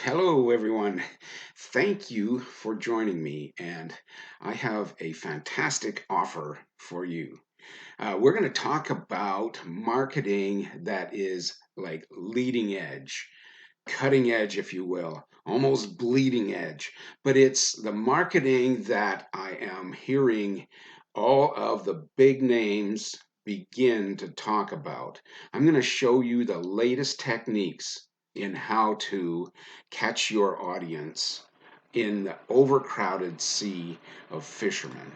Hello, everyone. Thank you for joining me, and I have a fantastic offer for you. We're going to talk about marketing that is like leading edge, cutting edge, if you will, almost bleeding edge. But it's the marketing that I am hearing all of the big names begin to talk about. I'm going to show you the latest techniques in how to catch your audience in the overcrowded sea of fishermen.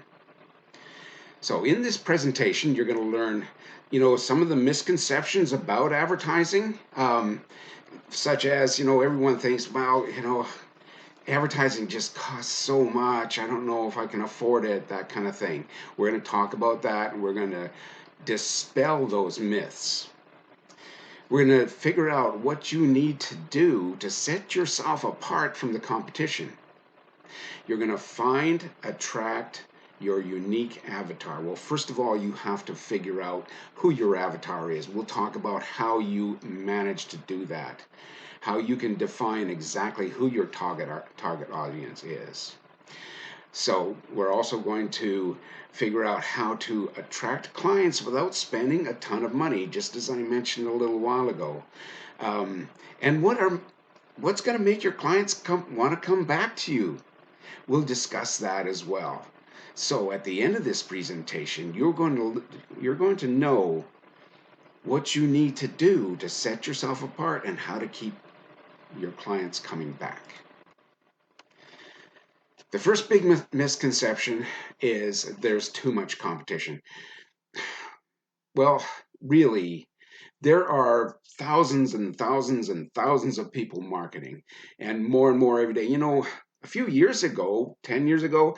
So in this presentation, you're going to learn, some of the misconceptions about advertising, such as, everyone thinks, well, advertising just costs so much. I don't know if I can afford it, that kind of thing. We're going to talk about that, and we're going to dispel those myths. We're going to figure out what you need to do to set yourself apart from the competition. You're going to find, attract your unique avatar. Well, first of all, you have to figure out who your avatar is. We'll talk about how you manage to do that, how you can define exactly who your target audience is. So we're also going to figure out how to attract clients without spending a ton of money, just as I mentioned a little while ago. And what's going to make your clients want to come back to you? We'll discuss that as well. So at the end of this presentation, you're going to know what you need to do to set yourself apart and how to keep your clients coming back. The first big misconception is there's too much competition. Well, really, there are thousands and thousands and thousands of people marketing, and more every day. A few years ago, 10 years ago,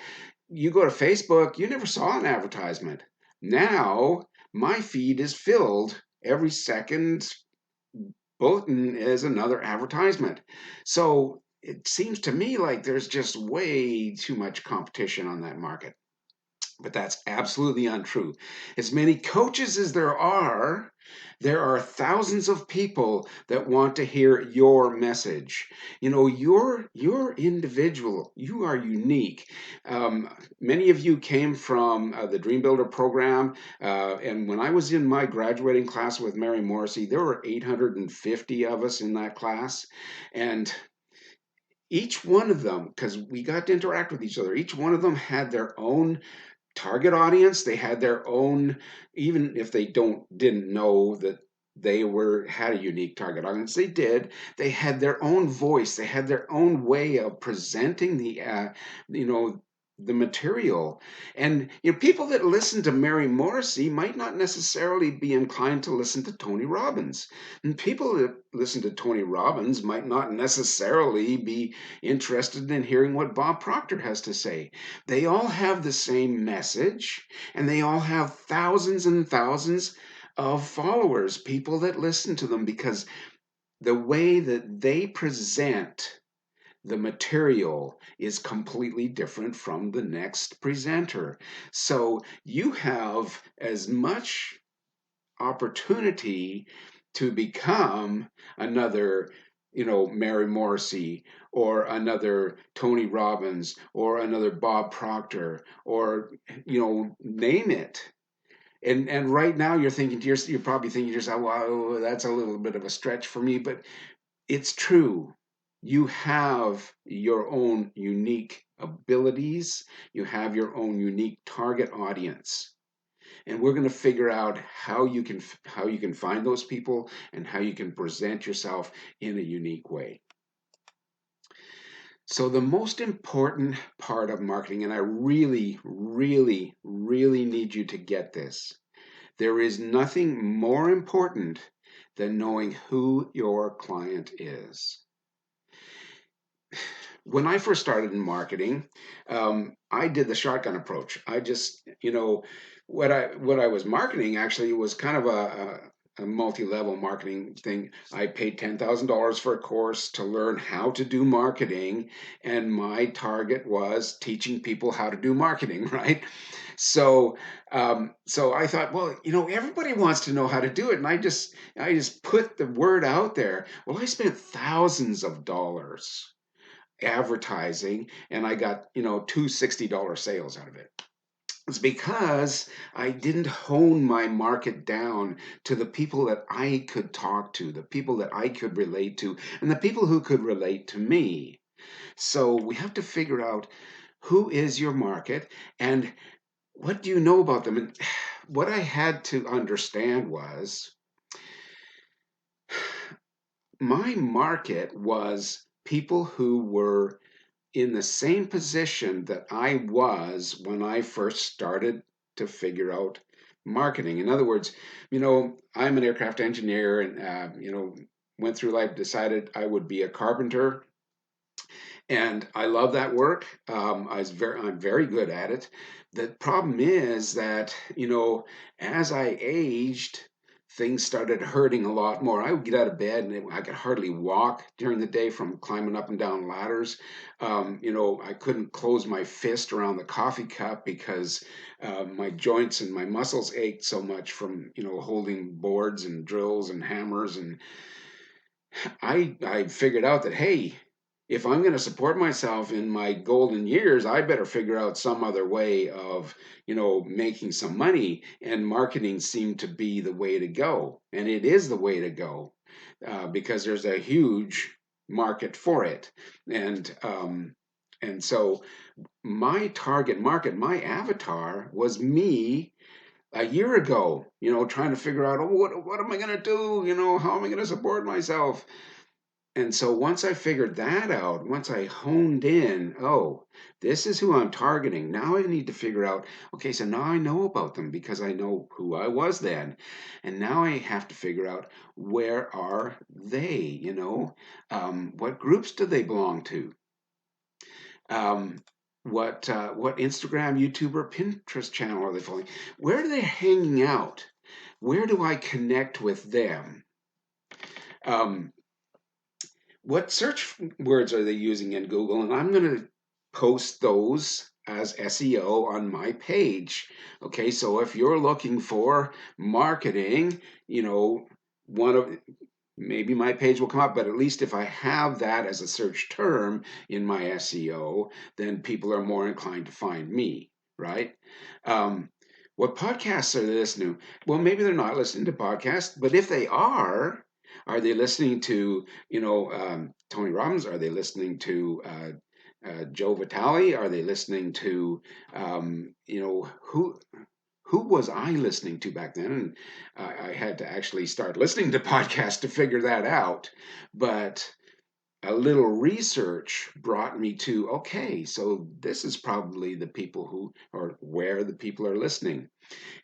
you go to Facebook, you never saw an advertisement. Now, my feed is filled every second bulletin is another advertisement. So it seems to me like there's just way too much competition on that market. But that's absolutely untrue. As many coaches as there are thousands of people that want to hear your message. You're individual. You are unique. Many of you came from the Dream Builder program, and when I was in my graduating class with Mary Morrissey, there were 850 of us in that class, and each one of them, because we got to interact with each other, each one of them had their own target audience. They had their own, even if they didn't know that they had a unique target audience, they had their own voice, they had their own way of presenting the material. And people that listen to Mary Morrissey might not necessarily be inclined to listen to Tony Robbins, and people that listen to Tony Robbins might not necessarily be interested in hearing what Bob Proctor has to say. They all have the same message, and they all have thousands and thousands of followers, people that listen to them, because the way that they present the material is completely different from the next presenter. So you have as much opportunity to become another, Mary Morrissey, or another Tony Robbins, or another Bob Proctor, or, name it. And right now you're probably thinking to yourself, wow, that's a little bit of a stretch for me, but it's true. You have your own unique abilities. You have your own unique target audience. And we're going to figure out how you can find those people and how you can present yourself in a unique way. So the most important part of marketing, and I really, really, really need you to get this. There is nothing more important than knowing who your client is. When I first started in marketing, I did the shotgun approach. I just, what I was marketing actually was kind of a multi-level marketing thing. I paid $10,000 for a course to learn how to do marketing, and my target was teaching people how to do marketing, right? So, so I thought, well, everybody wants to know how to do it, and I just put the word out there. Well, I spent thousands of dollars advertising, and I got two $60 sales out of it. It's because I didn't hone my market down to the people that I could talk to, the people that I could relate to, and the people who could relate to me. So we have to figure out who is your market and what do you know about them. And what I had to understand was my market was people who were in the same position that I was when I first started to figure out marketing. In other words, I'm an aircraft engineer and, went through life, decided I would be a carpenter. And I love that work. I'm very good at it. The problem is that, as I aged, things started hurting a lot more. I would get out of bed and I could hardly walk during the day from climbing up and down ladders. I couldn't close my fist around the coffee cup because my joints and my muscles ached so much from, holding boards and drills and hammers. And I figured out that, hey, if I'm going to support myself in my golden years, I better figure out some other way of, making some money. And marketing seemed to be the way to go, and it is the way to go because there's a huge market for it. And so my target market, my avatar, was me a year ago. Trying to figure out, oh, what am I going to do? How am I going to support myself? And so once I figured that out, once I honed in, oh, this is who I'm targeting. Now I need to figure out, okay, so now I know about them because I know who I was then. And now I have to figure out, where are they? What groups do they belong to? Um, what Instagram, YouTube, or Pinterest channel are they following? Where are they hanging out? Where do I connect with them? Um, what search words are they using in Google? And I'm going to post those as SEO on my page. Okay, so if you're looking for marketing, one of maybe my page will come up, but at least if I have that as a search term in my SEO, then people are more inclined to find me, right? What podcasts are they listening to? Well, maybe they're not listening to podcasts, but if they are they listening to, Tony Robbins? Are they listening to Joe Vitale? Are they listening to, who was I listening to back then? And I had to actually start listening to podcasts to figure that out. But a little research brought me to, okay, so this is probably the people who, or where the people are listening.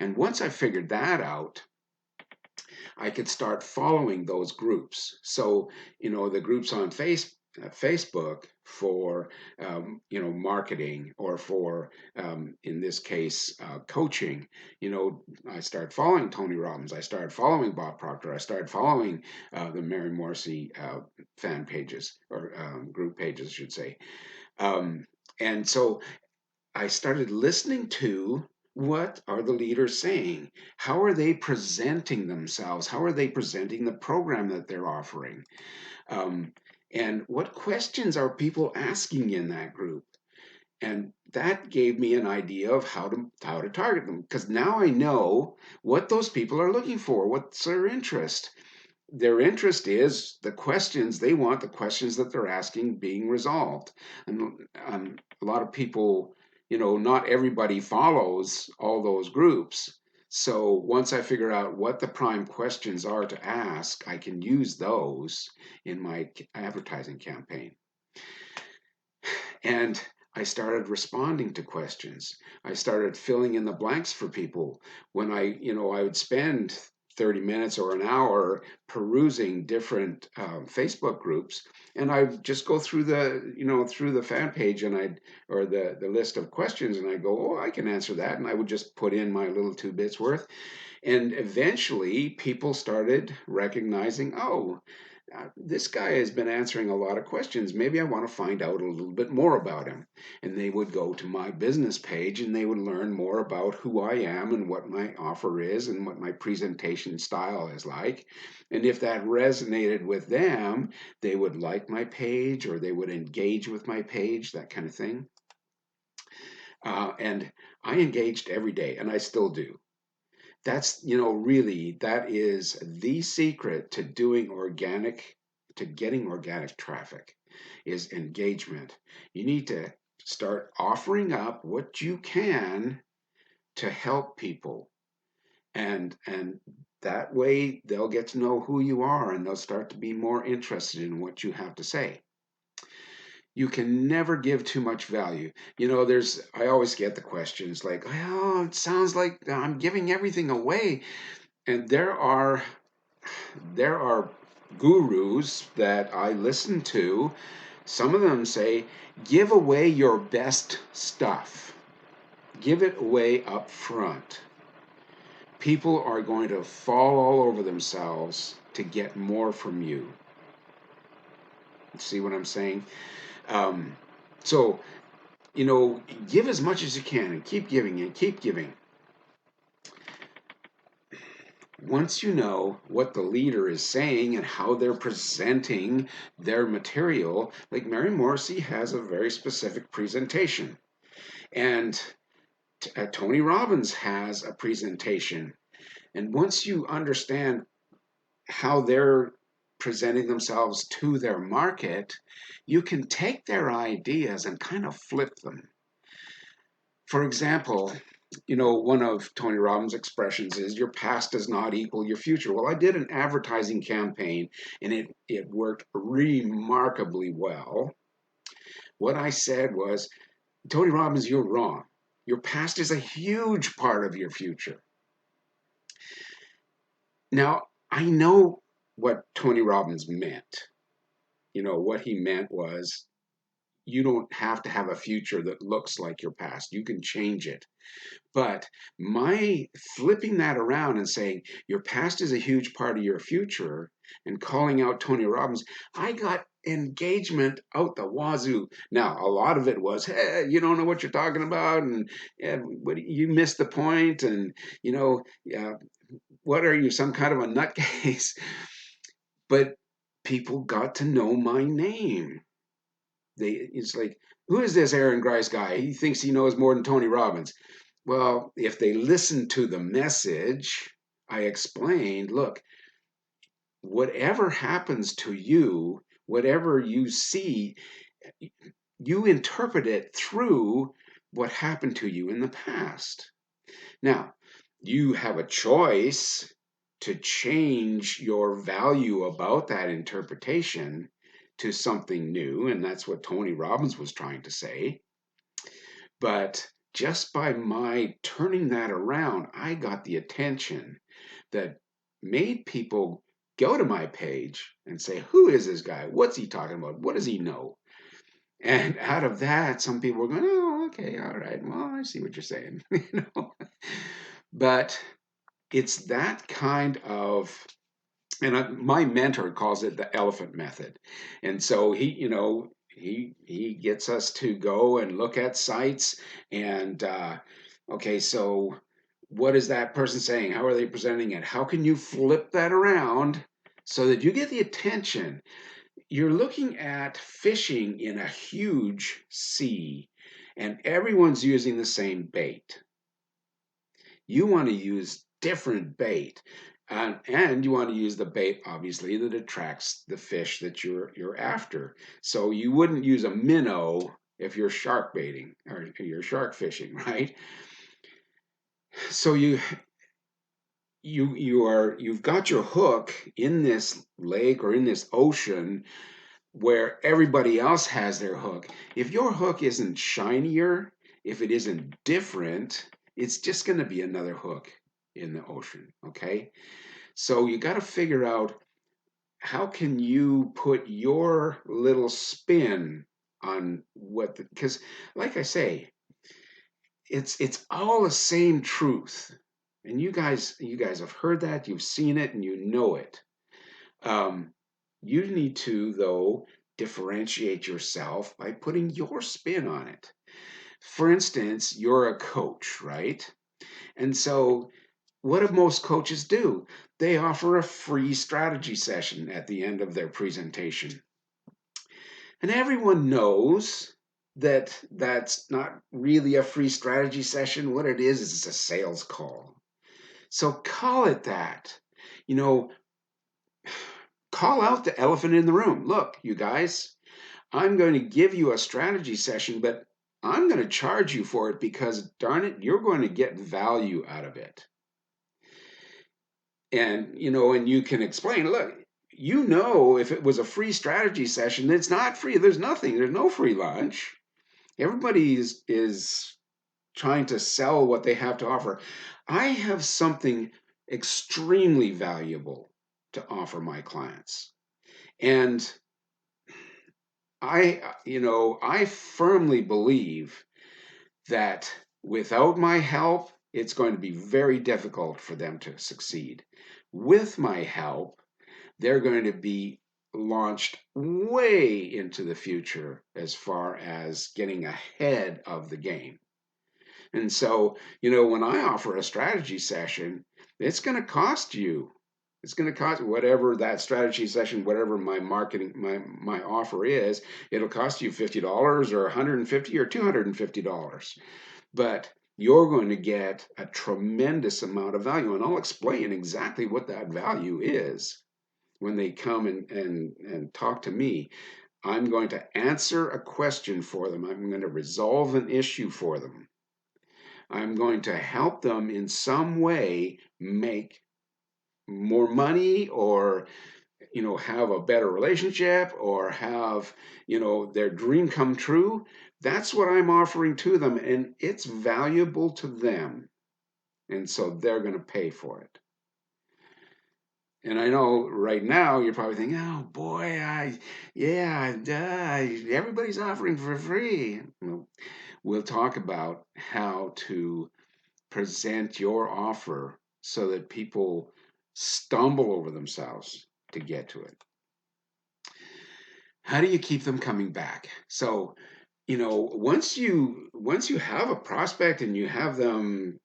And once I figured that out, I could start following those groups. So, the groups on Facebook for, marketing, or for, in this case, coaching. I started following Tony Robbins. I started following Bob Proctor. I started following the Mary Morrissey fan pages, or group pages, I should say. And so I started listening to, what are the leaders saying? How are they presenting themselves? How are they presenting the program that they're offering? Um, and what questions are people asking in that group? And that gave me an idea of how to target them, because now I know what those people are looking for. What's their interest? Their interest is the questions they want, the questions that they're asking being resolved. And a lot of people, not everybody follows all those groups. So once I figure out what the prime questions are to ask, I can use those in my advertising campaign. And I started responding to questions. I started filling in the blanks for people. When I would spend 30 minutes or an hour perusing different Facebook groups, and I'd just go through the fan page, and or the list of questions, and I'd go, oh, I can answer that. And I would just put in my little 2 bits worth. And eventually people started recognizing, oh, this guy has been answering a lot of questions. Maybe I want to find out a little bit more about him. And they would go to my business page and they would learn more about who I am and what my offer is and what my presentation style is like. And if that resonated with them, they would like my page or they would engage with my page, that kind of thing. And I engaged every day, and I still do. That's, really, that is the secret to getting organic traffic is engagement. You need to start offering up what you can to help people. And that way they'll get to know who you are and they'll start to be more interested in what you have to say. You can never give too much value. I always get the questions like, oh, it sounds like I'm giving everything away. And there are gurus that I listen to. Some of them say, give away your best stuff. Give it away up front. People are going to fall all over themselves to get more from you. See what I'm saying? Um, so, give as much as you can and keep giving and keep giving. Once you know what the leader is saying and how they're presenting their material, like Mary Morrissey has a very specific presentation, and Tony Robbins has a presentation. And once you understand how they're presenting themselves to their market, you can take their ideas and kind of flip them. For example, one of Tony Robbins' expressions is your past does not equal your future. Well, I did an advertising campaign and it worked remarkably well. What I said was, Tony Robbins, you're wrong. Your past is a huge part of your future. Now, I know what Tony Robbins meant. What he meant was, you don't have to have a future that looks like your past. You can change it. But my flipping that around and saying your past is a huge part of your future and calling out Tony Robbins, I got engagement out the wazoo. Now, a lot of it was, hey, you don't know what you're talking about, and you missed the point, and what are you, some kind of a nutcase? But people got to know my name. It's like, who is this Aaron Grice guy? He thinks he knows more than Tony Robbins. Well, if they listen to the message, I explained, look, whatever happens to you, whatever you see, you interpret it through what happened to you in the past. Now, you have a choice to change your value about that interpretation to something new, and that's what Tony Robbins was trying to say. But just by my turning that around, I got the attention that made people go to my page and say, who is this guy? What's he talking about? What does he know? And out of that, some people were going, oh, okay, all right. Well, I see what you're saying. But it's that kind of, and my mentor calls it the elephant method. And so he gets us to go and look at sites and okay, so what is that person saying? How are they presenting it? How can you flip that around so that you get the attention? You're looking at fishing in a huge sea and everyone's using the same bait. You want to use different bait. And you want to use the bait, obviously, that attracts the fish that you're after. So you wouldn't use a minnow if you're shark baiting or you're shark fishing, right? So you've got your hook in this lake or in this ocean where everybody else has their hook. If your hook isn't shinier, if it isn't different, it's just going to be another hook in the ocean, okay? So you got to figure out how can you put your little spin on because like I say, it's all the same truth. And you guys have heard that, you've seen it, and you know it. Um, you need to, though, differentiate yourself by putting your spin on it. For instance, you're a coach, right? And so, what do most coaches do? They offer a free strategy session at the end of their presentation. And everyone knows that that's not really a free strategy session. What it is it's a sales call. So call it that. You know, call out the elephant in the room. Look, you guys, I'm going to give you a strategy session, but I'm going to charge you for it because, darn it, you're going to get value out of it. And you can explain, look, if it was a free strategy session, it's not free. There's no free lunch. Everybody is trying to sell what they have to offer. I have something extremely valuable to offer my clients. And I firmly believe that without my help, it's going to be very difficult for them to succeed. With my help, they're going to be launched way into the future as far as getting ahead of the game. And so, when I offer a strategy session, it's going to cost you. It's going to cost whatever that strategy session, whatever my marketing, my offer is, it'll cost you $50 or $150 or $250. But you're going to get a tremendous amount of value. And I'll explain exactly what that value is when they come and talk to me. I'm going to answer a question for them. I'm going to resolve an issue for them. I'm going to help them in some way make more money, or have a better relationship, or have their dream come true. That's what I'm offering to them, and it's valuable to them, and so they're going to pay for it. And I know right now you're probably thinking, oh boy, everybody's offering for free. We'll talk about how to present your offer so that people stumble over themselves to get to it. How do you keep them coming back? So, once you have a prospect and you have them,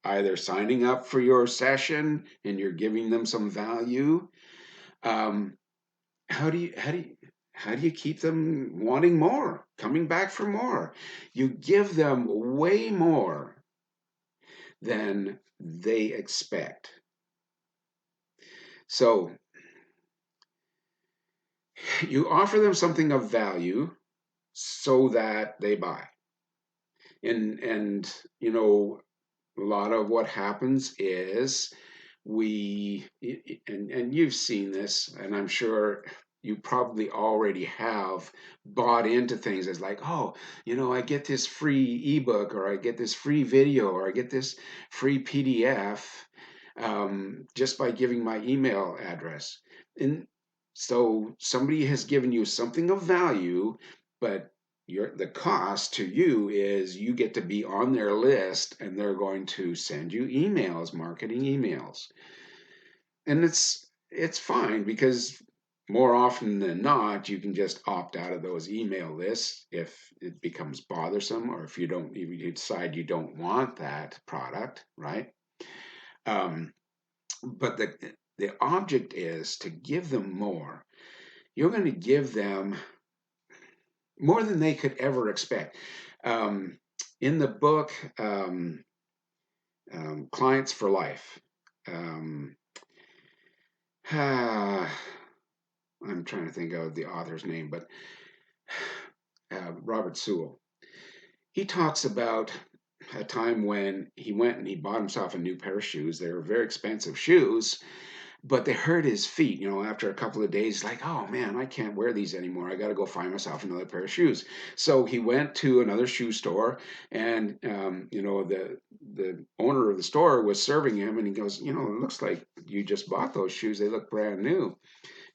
either signing up for your session and you're giving them some value, um, how do you keep them wanting more, coming back for more? You give them way more than they expect. So you offer them something of value so that they buy. And a lot of what happens is and you've seen this, and I'm sure you probably already have bought into things as like, oh, I get this free ebook, or I get this free video, or I get this free PDF, just by giving my email address. And so somebody has given you something of value, but the cost to you is you get to be on their list, and they're going to send you emails, marketing emails. And it's fine, because more often than not, you can just opt out of those email lists if it becomes bothersome, or if you decide you don't want that product, right? But the object is to give them more. You're going to give them more than they could ever expect. In the book, Clients for Life, um, I'm trying to think of the author's name, but Robert Sewell. He talks about a time when he went and he bought himself a new pair of shoes. They were very expensive shoes, but they hurt his feet. After a couple of days, like, oh man, I can't wear these anymore. I got to go find myself another pair of shoes. So he went to another shoe store, and the owner of the store was serving him, and he goes, it looks like you just bought those shoes. They look brand new.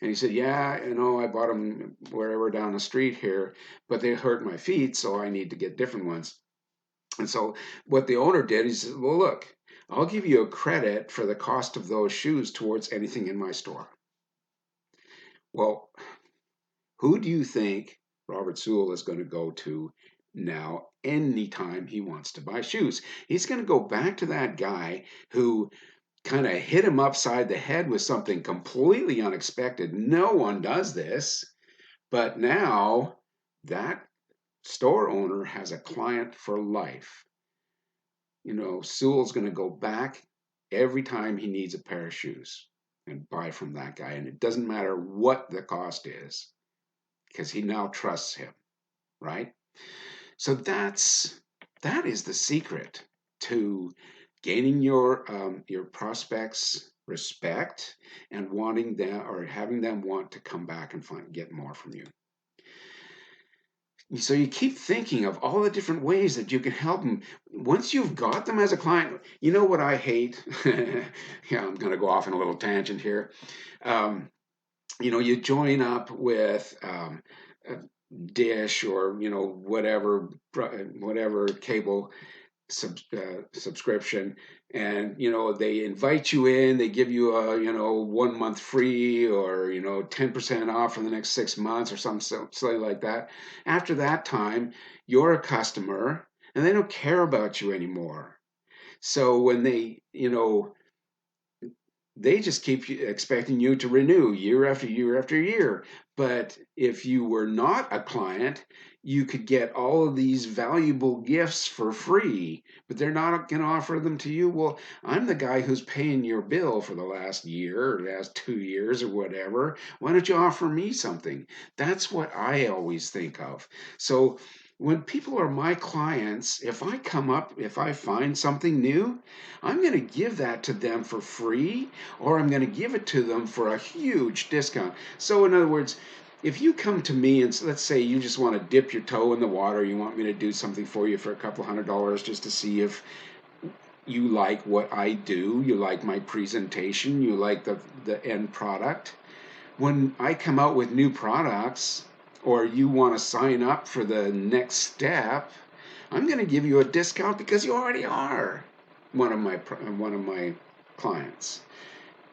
And he said, yeah, I bought them wherever down the street here, but they hurt my feet, so I need to get different ones. And so what the owner did, he said, well, look, I'll give you a credit for the cost of those shoes towards anything in my store. Well, who do you think Robert Sewell is going to go to now anytime he wants to buy shoes? He's going to go back to that guy who kind of hit him upside the head with something completely unexpected. No one does this, but now that store owner has a client for life. Sewell's going to go back every time he needs a pair of shoes and buy from that guy. And it doesn't matter what the cost is because he now trusts him, right? So that is the secret to gaining your prospects respect and wanting them or having them want to come back and get more from you. So you keep thinking of all the different ways that you can help them. Once you've got them as a client, you know what I hate? Yeah, I'm going to go off on a little tangent here. You join up with a Dish or whatever cable subscription, and they invite you in, they give you a 1 month free, or 10% off for the next 6 months or something like that. After that time, you're a customer and they don't care about you anymore. So when they just keep expecting you to renew year after year after year. But if you were not a client, you could get all of these valuable gifts for free, but they're not going to offer them to you. Well, I'm the guy who's paying your bill for the last year or last 2 years or whatever. Why don't you offer me something? That's what I always think of. So when people are my clients, if I find something new, I'm going to give that to them for free, or I'm going to give it to them for a huge discount. So, in other words, if you come to me and let's say you just want to dip your toe in the water, you want me to do something for you for a couple $100 just to see if you like what I do, you like my presentation, you like the end product. When I come out with new products, or you want to sign up for the next step, I'm going to give you a discount because you already are one of my clients.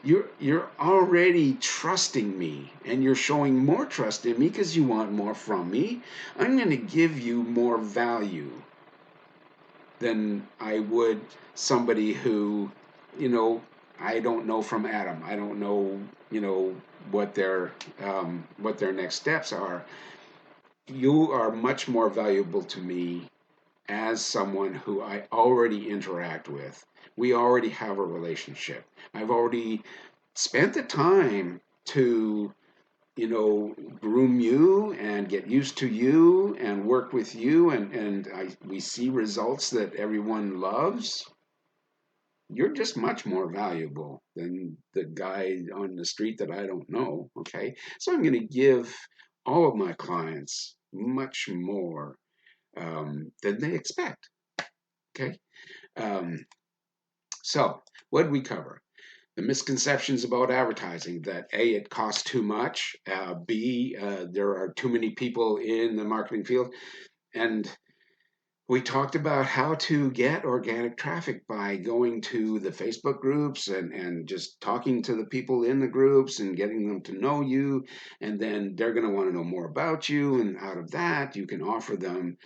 You're already trusting me, and you're showing more trust in me because you want more from me. I'm going to give you more value than I would somebody who, I don't know from Adam. I don't know, what their next steps are. You are much more valuable to me as someone who I already interact with. We already have a relationship. I've already spent the time to, groom you and get used to you and work with you, and we see results that everyone loves. You're just much more valuable than the guy on the street that I don't know. Okay. So I'm going to give all of my clients much more than they expect. Okay. Um, so, what did we cover? The misconceptions about advertising, that A, it costs too much, B, there are too many people in the marketing field, and we talked about how to get organic traffic by going to the Facebook groups and just talking to the people in the groups and getting them to know you. And then they're going to want to know more about you. And out of that, you can offer them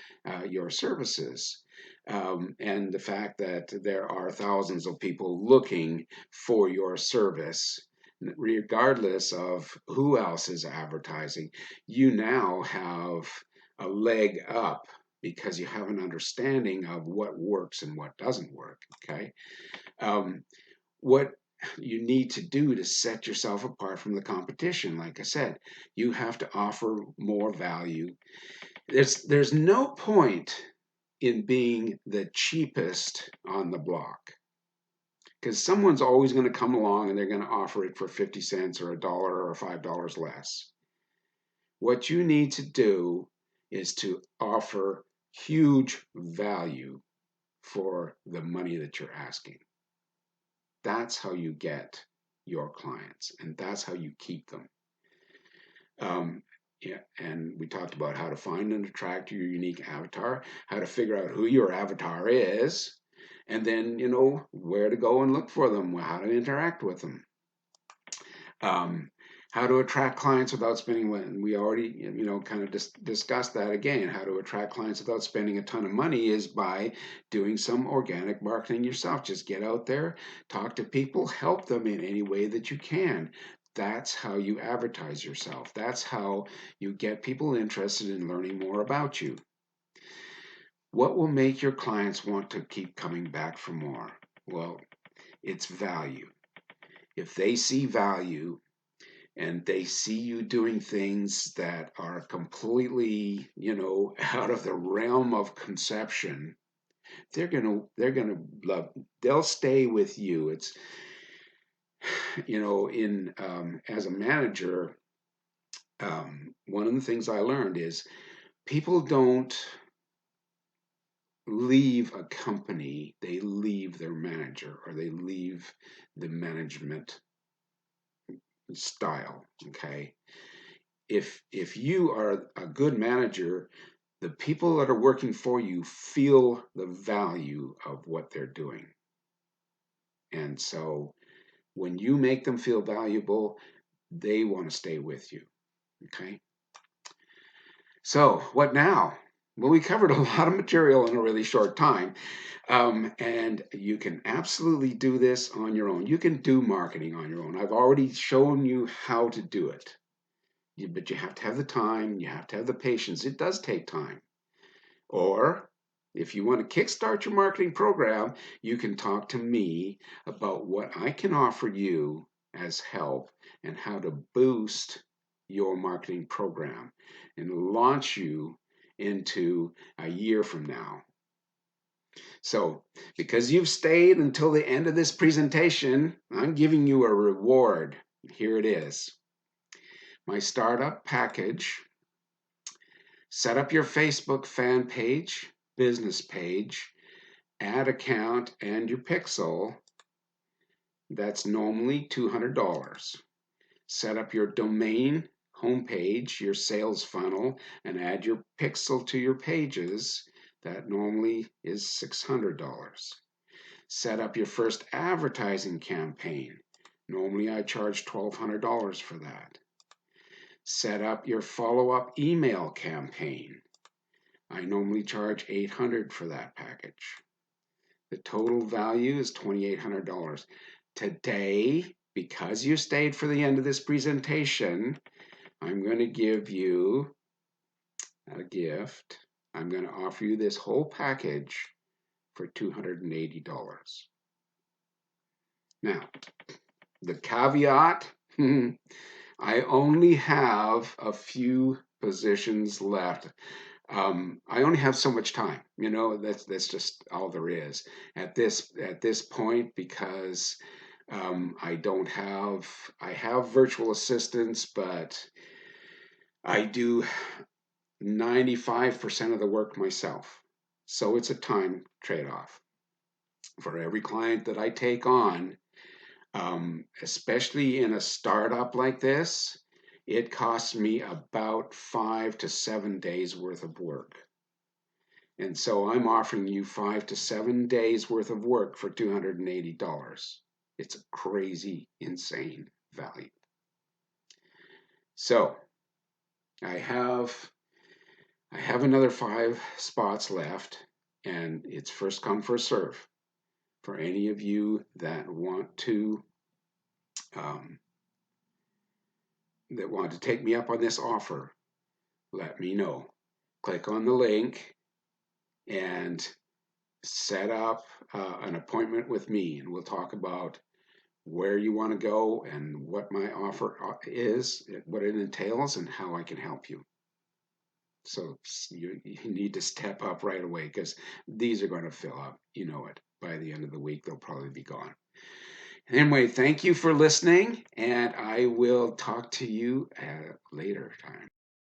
your services. And the fact that there are thousands of people looking for your service, regardless of who else is advertising, you now have a leg up because you have an understanding of what works and what doesn't work. Okay. What you need to do to set yourself apart from the competition, like I said, you have to offer more value. There's no point in being the cheapest on the block, because someone's always going to come along and they're going to offer it for 50 cents or $1 or $5 less. What you need to do is to offer huge value for the money that you're asking. That's how you get your clients, and that's how you keep them. Yeah, and we talked about how to find and attract your unique avatar, how to figure out who your avatar is, And then, where to go and look for them, how to interact with them. Um, how to attract clients without spending, when we already, kind of discussed that again. How to attract clients without spending a ton of money is by doing some organic marketing yourself. Just get out there, talk to people, help them in any way that you can. That's how you advertise yourself. That's how you get people interested in learning more about you. What will make your clients want to keep coming back for more? Well, it's value. If they see value, and they see you doing things that are completely, out of the realm of conception, they're gonna love. They'll stay with you. It's, in as a manager, one of the things I learned is people don't leave a company; they leave their manager, or they leave the management style. Okay, if you are a good manager, the people that are working for you feel the value of what they're doing. And so when you make them feel valuable, they want to stay with you. Okay. So what now? Well, we covered a lot of material in a really short time. And you can absolutely do this on your own. You can do marketing on your own. I've already shown you how to do it. But you have to have the time, you have to have the patience. It does take time. Or if you want to kickstart your marketing program, you can talk to me about what I can offer you as help and how to boost your marketing program and launch you into a year from now. So, because you've stayed until the end of this presentation, I'm giving you a reward. Here it is. My startup package. Set up your Facebook fan page, business page, ad account, and your pixel. That's normally $200. Set up your domain, homepage, your sales funnel, and add your pixel to your pages. That normally is $600. Set up your first advertising campaign. Normally I charge $1,200 for that. Set up your follow-up email campaign. I normally charge $800 for that package. The total value is $2,800. Today, because you stayed for the end of this presentation, I'm going to give you a gift. I'm going to offer you this whole package for $280. Now, the caveat, I only have a few positions left. I only have so much time. That's just all there is at this point, because I have virtual assistants, but I do 95% of the work myself. So it's a time trade-off. For every client that I take on, especially in a startup like this, it costs me about 5 to 7 days worth of work. And so I'm offering you 5 to 7 days worth of work for $280. It's a crazy, insane value. So I have another 5 spots left, and it's first come, first serve. For any of you that want to take me up on this offer, let me know. Click on the link and set up an appointment with me, and we'll talk about where you want to go and what my offer is, what it entails, and how I can help you. So you need to step up right away, because these are going to fill up. You know it. By the end of the week, they'll probably be gone. Anyway, thank you for listening, and I will talk to you at a later time.